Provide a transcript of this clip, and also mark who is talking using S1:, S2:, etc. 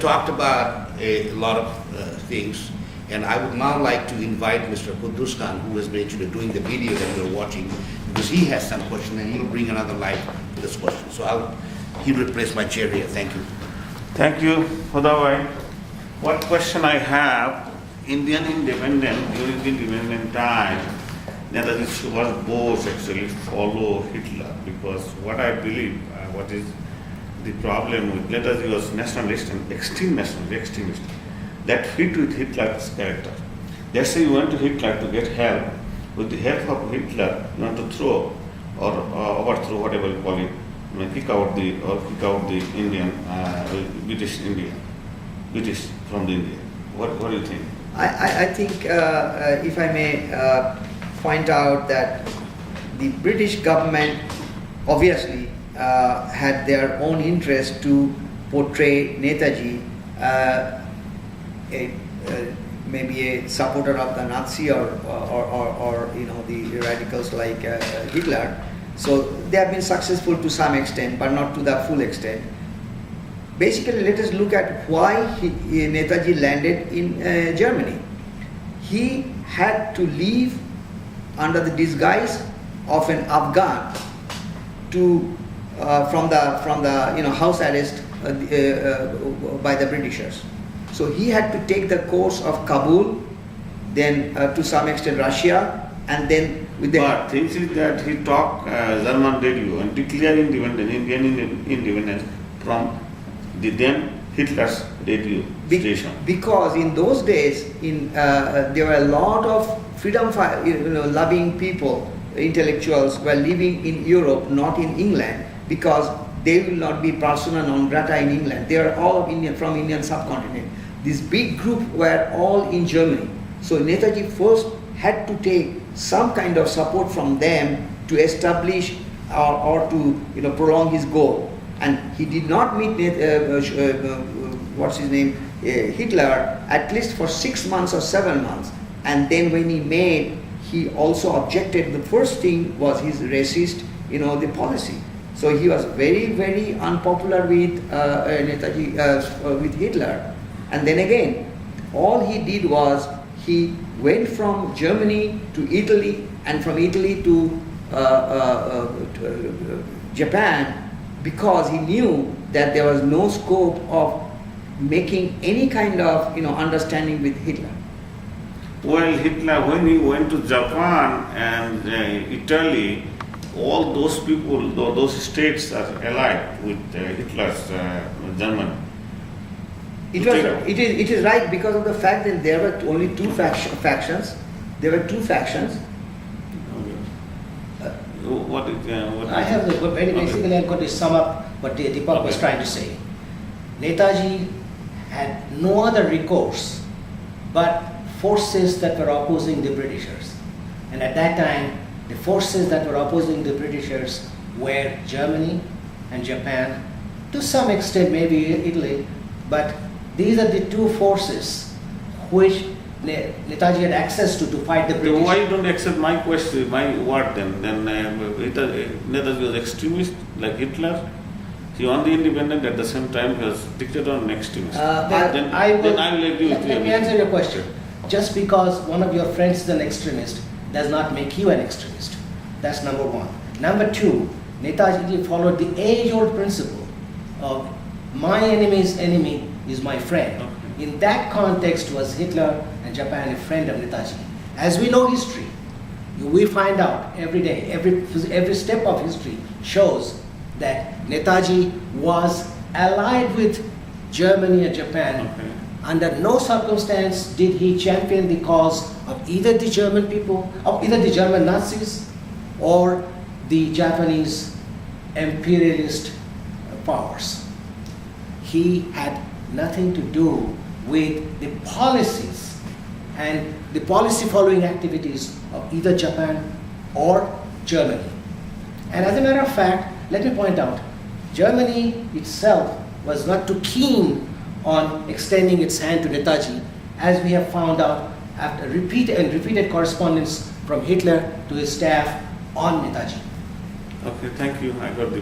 S1: talked about a lot of things, and I would now like to invite Mr. Kudus Khan, who is actually doing the video that we're watching, because he has some question and he'll bring another light to this question. So he'll replace my chair here. Thank you.
S2: Thank you, Hudawai. What question I have, Indian independence, during the independent time, Netaji Subhash Bose actually follow Hitler, because what I believe, what is the problem with Netaji was nationalist and extreme extremist, that fit with Hitler's character. That's why you want to Hitler to get help. With the help of Hitler, you want to throw or overthrow, whatever you call it, kick out the Indian, British from the India. What do you think?
S3: I think, if I may point out that the British government obviously had their own interest to portray Netaji maybe a supporter of the Nazi or the radicals like Hitler. So they have been successful to some extent, but not to the full extent. Basically, let us look at why Netaji landed in Germany. He had to leave under the disguise of an Afghan from the house arrest by the Britishers. So he had to take the course of Kabul, then to some extent Russia, and then with the.
S2: But things is that he talked German radio and declared Indian independence from the then Hitler's radio station.
S3: Because in those days, there were a lot of freedom loving people, intellectuals were living in Europe, not in England, because they will not be persona non grata in England. They are all from Indian subcontinent. This big group were all in Germany. So Netaji first had to take some kind of support from them to establish or to prolong his goal. And he did not meet Hitler at least for 6 months or 7 months. And then when he made, he also objected. The first thing was his racist, the policy. So he was very, very unpopular with Netaji, with Hitler. And then again, all he did was he went from Germany to Italy, and from Italy to Japan, because he knew that there was no scope of making any kind of understanding with Hitler.
S2: Well, Hitler, when he went to Japan and Italy, all those people, those states are allied with Hitler's Germany.
S3: It is right because of the fact that there were only two factions. There were two factions.
S2: What
S4: I have basically I'm going to sum up what Deepak was trying to say. Netaji had no other recourse but forces that were opposing the Britishers. And at that time, the forces that were opposing the Britishers were Germany and Japan, to some extent maybe Italy, but these are the two forces which Netaji had access to fight the British.
S2: Why you don't accept my question, my word then? Then Netaji was extremist like Hitler. He won the independence, at the same time he was dictator and extremist. Then I will agree with you.
S4: Let me answer your question. Just because one of your friends is an extremist does not make you an extremist. That's number one. Number two, Netaji followed the age-old principle of my enemy's enemy is my friend.
S2: Okay.
S4: In that context was Hitler and Japan a friend of Netaji. As we know history, we find out every day, every step of history shows that Netaji was allied with Germany and Japan.
S2: Okay.
S4: Under no circumstance did he champion the cause of either the German people, of either the German Nazis or the Japanese imperialist powers. He had nothing to do with the policies and the policy following activities of either Japan or Germany. And as a matter of fact, let me point out, Germany itself was not too keen on extending its hand to Netaji, as we have found out after repeated correspondence from Hitler to his staff on Netaji.
S2: Okay, thank you. I got the